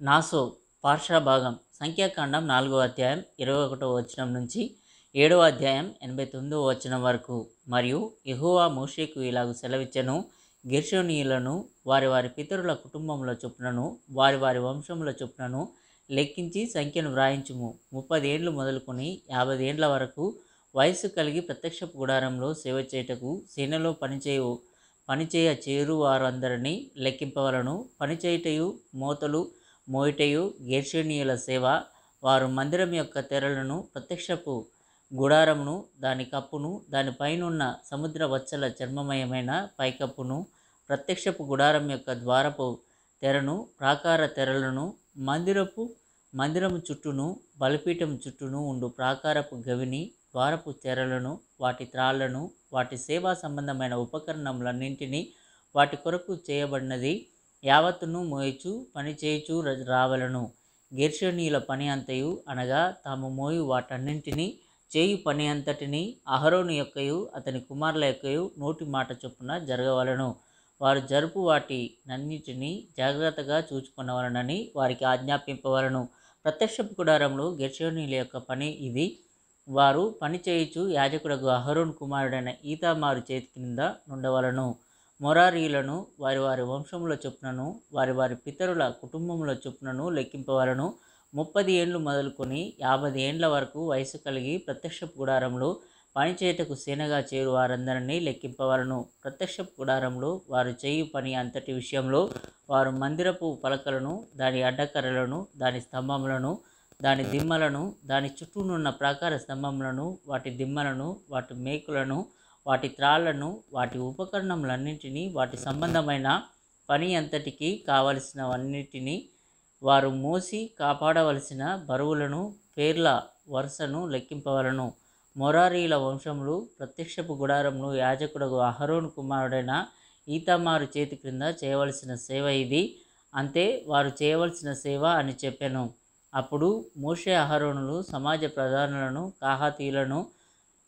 నాసో పార్షా భాగం సంఖ్యాకాండం 4వ అధ్యాయం 21వ వచనం నుంచి 7వ అధ్యాయం 89వ వచనం వరకు. మరియు యెహోవా మోషేకు ఇలాగు సెలవిచ్చెను, గెర్షోనీయులను వారి వారి పితరుల కుటుంబముల చొప్పునను వారి వారి వంశముల చొప్పునను లెక్కించి సంఖ్యను వ్రాయించుము. 30 ఏండ్లు మొదలుకొని 50 ఏండ్ల వరకు వయస్సు కలిగి ప్రత్యక్షపు గుడారంలో సేవ చేయుటకు సేనలో పనిచేయ చేరు వారందరినీ లెక్కింపవలను. పనిచేయుటయు మోతలు మోయుటయు గెర్షోనీయుల సేవ. వారు మందిరం యొక్క తెరలను, ప్రత్యక్షపు గుడారమును, దాని కప్పును, దాని పైనున్న సముద్ర వచ్చల చర్మమయమైన పైకప్పును, ప్రత్యక్షపు గుడారం యొక్క ద్వారపు తెరను, ప్రాకార తెరలను, మందిరము చుట్టూను బలిపీఠం చుట్టూను ఉండు ప్రాకారపు గవిని, ద్వారపు తెరలను, వాటి త్రాళ్లను, వాటి సేవా సంబంధమైన ఉపకరణములన్నింటినీ, వాటి కొరకు చేయబడినది యావత్తును మోయుచు పనిచేయుచు రావలను. గెర్షోనీయుల పని అంతయు అనగా తాము మోయు వాటన్నింటినీ చేయు పని అంతటిని అహరోను యొక్కయు అతని కుమారుల యొక్కయు నోటి మాట చొప్పున జరగవలను. వారు జరుపు వాటి నన్నిటినీ జాగ్రత్తగా చూచుకొనవలనని వారికి ఆజ్ఞాపింపవలను. ప్రత్యక్షపు గుడారంలో గెర్షోనీయుల యొక్క పని ఇది. వారు పని చేయుచు యాజకుడగు అహరోను కుమారుడైన ఈతామారు చేతి క్రింద నుండవలను. మొరారీయులను వారి వారి వంశముల చొప్పునను వారి వారి పితరుల కుటుంబముల చొప్పునను లెక్కింపవలను. 30 ఏండ్లు మొదలుకొని 50 ఏండ్ల వరకు వయసు కలిగి ప్రత్యక్షపు గుడారంలో పనిచేయుటకు సేనగా చేరు వారందరినీ లెక్కింపవలను. ప్రత్యక్షపు గుడారంలో వారు చేయు పని అంతటి విషయంలో వారు మందిరపు పలకలను, దాని అడ్డకర్రలను, దాని స్తంభములను, దాని దిమ్మలను, దాని చుట్టూనున్న ప్రాకార స్తంభములను, వాటి దిమ్మలను, వాటి మేకులను, వాటి త్రాళ్లను, వాటి ఉపకరణములన్నింటినీ, వాటి సంబంధమైన పని అంతటికి కావలసినవన్నిటినీ, వారు మోసి కాపాడవలసిన బరువులను, పేర్ల వరుసను లెక్కింపవలను. మొరారీల వంశములు ప్రత్యక్షపు గుడారమును యాజకుడగు అహరోను కుమారుడైన ఈతామారు చేతి క్రింద చేయవలసిన సేవ ఇది. అంతే వారు చేయవలసిన సేవ అని చెప్పెను. అప్పుడు మోషే అహరోనులు సమాజ ప్రధానులను, కాహాతీయులను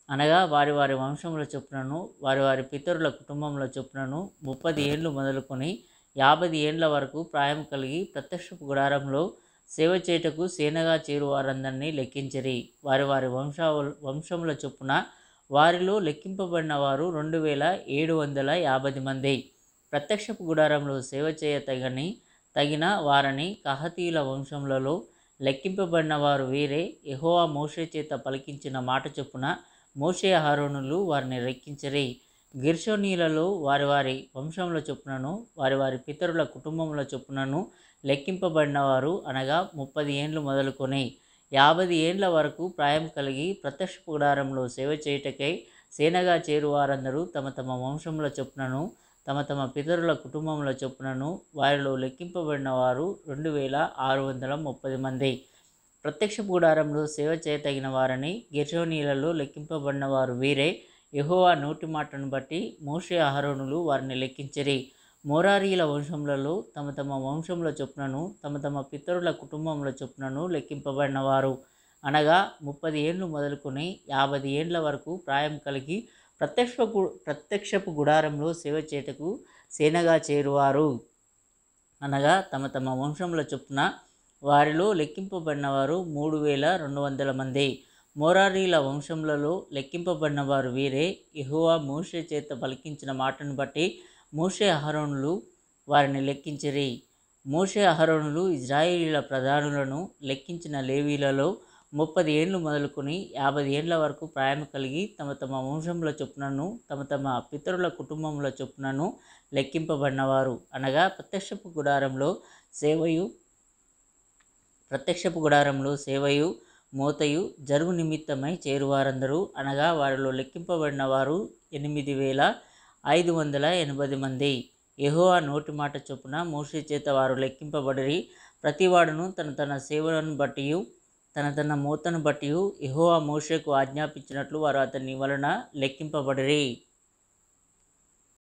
అనగా వారి వారి వంశముల చొప్పునను వారి వారి పితరుల కుటుంబముల చొప్పునను 30 ఏండ్లు మొదలుకొని 50 ఏండ్ల వరకు ప్రాయం కలిగి ప్రత్యక్షపు గుడారంలో సేవ చేయుటకు సేనగా చేరు వారందరినీ లెక్కించిరి. వారి వారి వంశముల చొప్పున వారిలో లెక్కింపబడిన వారు 2750 మంది. ప్రత్యక్షపు గుడారంలో సేవ చేయ తగిన వారని కహాతీయుల వంశములలో లెక్కింపబడిన వారు వీరే. యెహోవా మోషే చేత పలికించిన మాట చొప్పున మోషే అహరోనులు వారిని లెక్కించిరి. గెర్షోనీయులలో వారి వారి వంశముల చొప్పునను వారి వారి పితరుల కుటుంబముల చొప్పునను లెక్కింపబడిన వారు అనగా 30 ఏండ్లు మొదలుకొని 50 ఏండ్ల వరకు ప్రాయం కలిగి ప్రత్యక్షపు గుడారంలో సేవ చేయుటకై సేనగా చేరు వారందరూ తమ తమ వంశముల చొప్పునను తమ తమ పితరుల కుటుంబముల చొప్పునను వారిలో లెక్కింపబడిన వారు 2630 మంది. ప్రత్యక్షపు గుడారంలో సేవ చేయతగిన వారని గెర్షోనీయులలో లెక్కింపబడిన వారు వీరే. యెహోవా నోటి మాటను బట్టి మోషే అహరోనులు వారిని లెక్కించిరి. మొరారీల వంశములలో తమ తమ వంశముల చొప్పునను తమ తమ పితరుల కుటుంబముల చొప్పునను లెక్కింపబడిన వారు అనగా 30 ఏండ్లు మొదలుకొని 50 ఏండ్ల వరకు ప్రాయం కలిగి ప్రత్యక్షపు గుడారంలో సేవ చేయుటకు సేనగా చేరువారు అనగా తమ తమ వంశముల చొప్పున వారిలో లెక్కింపబడిన వారు 3200 మంది. మొరారీల వంశములలో లెక్కింపబడిన వారు వీరే. యెహోవా మోషే చేత పలికించిన మాటను బట్టి మోషే అహరోనులు వారిని లెక్కించిరి. మోషే అహరోనులు ఇశ్రాయేలీయుల ప్రధానులను లెక్కించిన లేవీలలో 30 ఏండ్లు మొదలుకొని 50 ఏండ్ల వరకు ప్రాయం కలిగి తమ తమ వంశముల చొప్పునను తమ తమ పితరుల కుటుంబముల చొప్పునను లెక్కింపబడినవారు అనగా ప్రత్యక్షపు గుడారంలో సేవయు మోతయు జరుగు నిమిత్తమై చేరువారందరూ అనగా వారిలో లెక్కింపబడిన వారు 8580 మంది. యెహోవా నోటి మాట చొప్పున మోషే చేత వారు లెక్కింపబడిరి. ప్రతివాడును తన తన సేవను బట్టియు తన తన మోతను బట్టియు యెహోవా మోషేకు ఆజ్ఞాపించినట్లు వారు అతని వలన లెక్కింపబడిరి.